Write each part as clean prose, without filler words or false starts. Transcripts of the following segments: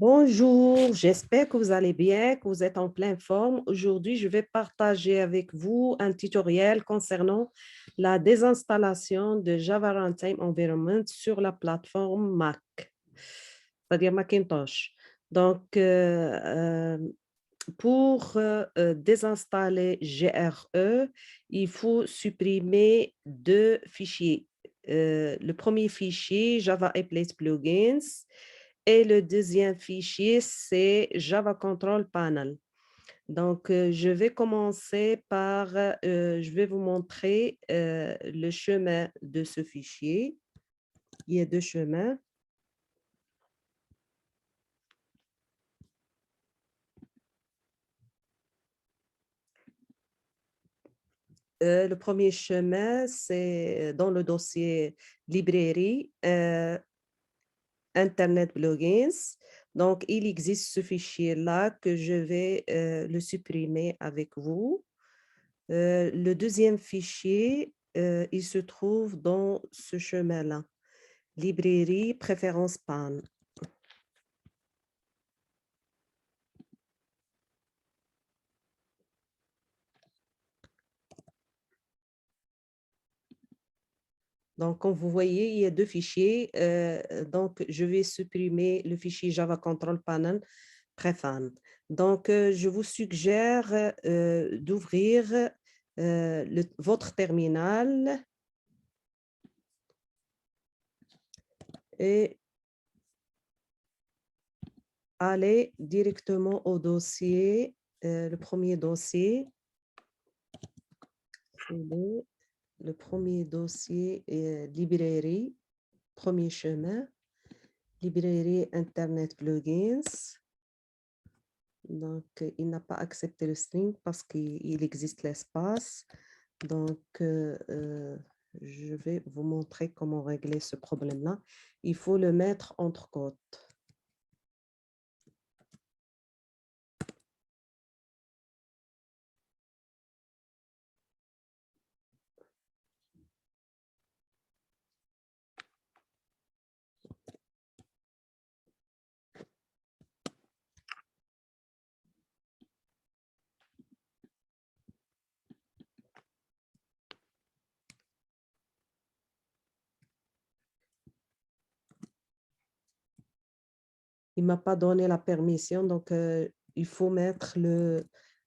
Bonjour, j'espère que vous allez bien, que vous êtes en pleine forme. Aujourd'hui, je vais partager avec vous un tutoriel concernant la désinstallation de Java Runtime Environment sur la plateforme Mac, c'est-à-dire Macintosh. Donc, pour désinstaller GRE, il faut supprimer deux fichiers. Le premier fichier, Java Applets Plugins, et le deuxième fichier, c'est Java Control Panel. Donc, je vais commencer par, je vais vous montrer le chemin de ce fichier. Il y a deux chemins. Le premier chemin, c'est dans le dossier librairie Internet Plugins. Donc, il existe ce fichier-là que je vais le supprimer avec vous. Le deuxième fichier, il se trouve dans ce chemin-là. Librairie, préférence PAN. Donc, comme vous voyez, il y a deux fichiers. Donc, je vais supprimer le fichier Java Control Panel Prefan. Donc, je vous suggère d'ouvrir votre terminal et aller directement au dossier, le premier dossier. Le premier dossier est librairie, premier chemin, librairie Internet Plugins. Donc, il n'a pas accepté le string parce qu'il existe l'espace. Donc, je vais vous montrer comment régler ce problème-là. Il faut le mettre entre côtes. Il ne m'a pas donné la permission, donc il faut mettre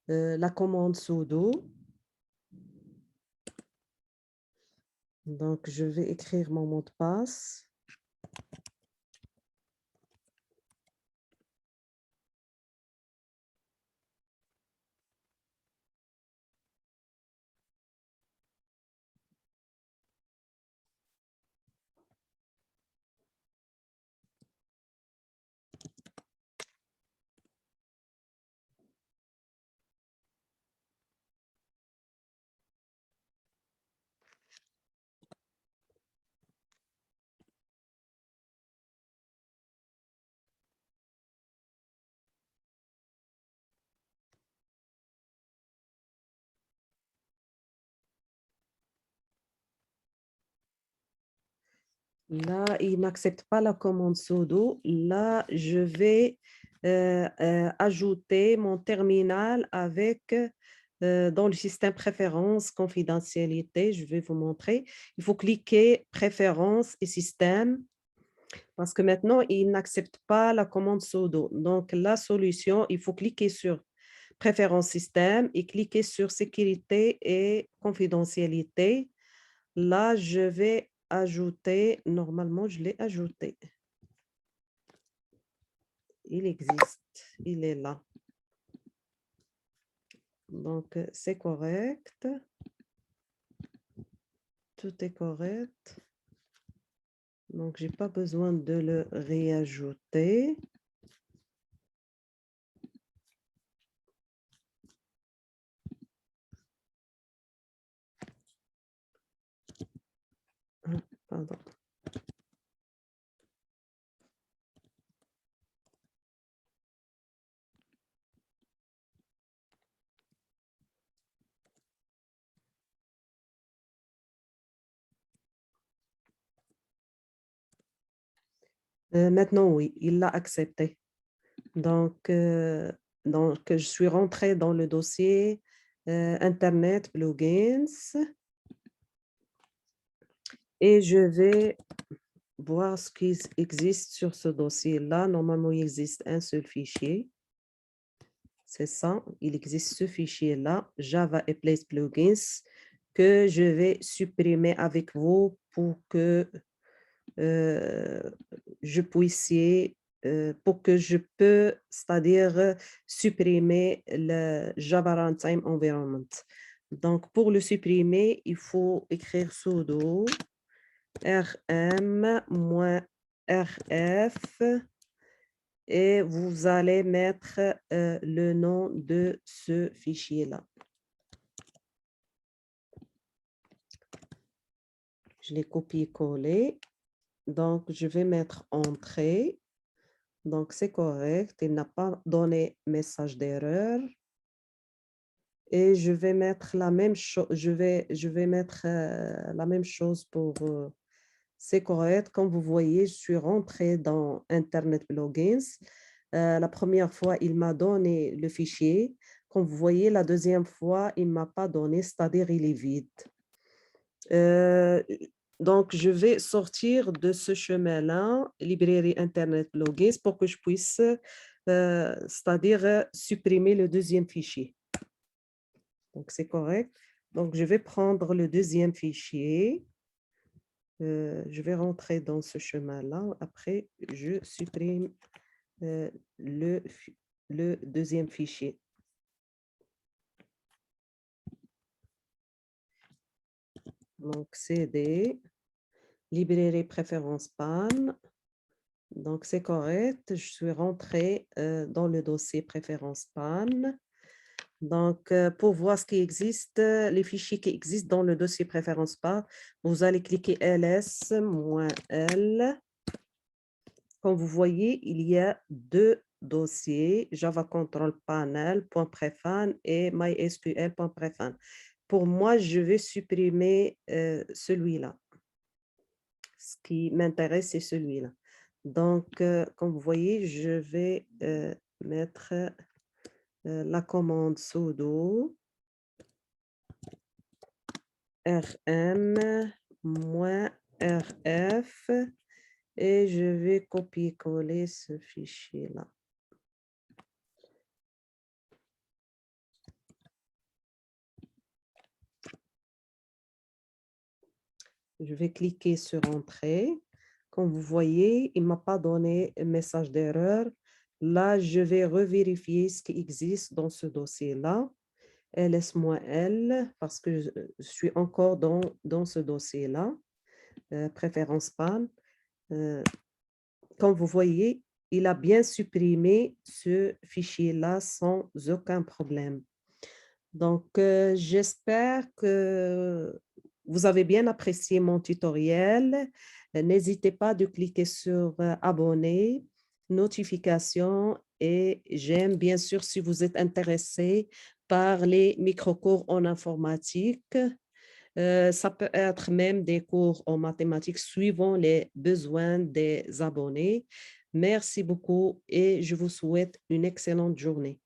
la commande sudo. Donc, je vais écrire mon mot de passe. Là, il n'accepte pas la commande sudo. Là, je vais ajouter mon terminal avec, dans le système préférences, confidentialité. Je vais vous montrer. Il faut cliquer préférences et système parce que maintenant, il n'accepte pas la commande sudo. Donc, la solution, il faut cliquer sur préférences système et cliquer sur sécurité et confidentialité. Là, je vais ajouter, normalement, je l'ai ajouté. Il existe, il est là. Donc, c'est correct. Tout est correct. Donc, je n'ai pas besoin de le réajouter. Ah, pardon. Maintenant, oui, il l'a accepté. Donc, je suis rentrée dans le dossier Internet Plugins et je vais voir ce qui existe sur ce dossier-là. Normalement, il existe un seul fichier. C'est ça, il existe ce fichier-là, Java et Place Plugins, que je vais supprimer avec vous pour que euh, je puisse, pour que je peux, c'est-à-dire supprimer le Java Runtime Environment. Donc, pour le supprimer, il faut écrire sudo rm-rf et vous allez mettre le nom de ce fichier-là. Je l'ai copié-collé. Donc, je vais mettre entrée. Donc, c'est correct. Il n'a pas donné message d'erreur. Et je vais mettre la même chose. Je vais mettre la même chose pour c'est correct. Comme vous voyez, je suis rentrée dans Internet Plugins. La première fois, il m'a donné le fichier. Comme vous voyez, la deuxième fois, il ne m'a pas donné, c'est-à-dire il est vide. Donc, je vais sortir de ce chemin-là, librairie Internet Plugins, pour que je puisse, c'est-à-dire supprimer le deuxième fichier. Donc, c'est correct. Donc, je vais prendre le deuxième fichier. Je vais rentrer dans ce chemin-là. Après, je supprime le deuxième fichier. Donc, CD, librairie préférence PAN. Donc, c'est correct. Je suis rentrée dans le dossier préférence PAN. Donc, pour voir ce qui existe, les fichiers qui existent dans le dossier préférence PAN, vous allez cliquer ls-l. Comme vous voyez, il y a deux dossiers, Java Control Panel.prefan et MySQL.prefan. Pour moi, je vais supprimer celui-là. Ce qui m'intéresse, c'est celui-là. Donc, comme vous voyez, je vais mettre la commande sudo rm-rf et je vais copier-coller ce fichier-là. Je vais cliquer sur Entrée. Comme vous voyez, il ne m'a pas donné un message d'erreur. Là, je vais revérifier ce qui existe dans ce dossier-là. ls-l, parce que je suis encore dans ce dossier-là. Préférence PAN. Comme vous voyez, il a bien supprimé ce fichier-là sans aucun problème. Donc, j'espère que vous avez bien apprécié mon tutoriel. N'hésitez pas de cliquer sur abonner, notification et j'aime bien sûr si vous êtes intéressé par les micro-cours en informatique. Ça peut être même des cours en mathématiques suivant les besoins des abonnés. Merci beaucoup et je vous souhaite une excellente journée.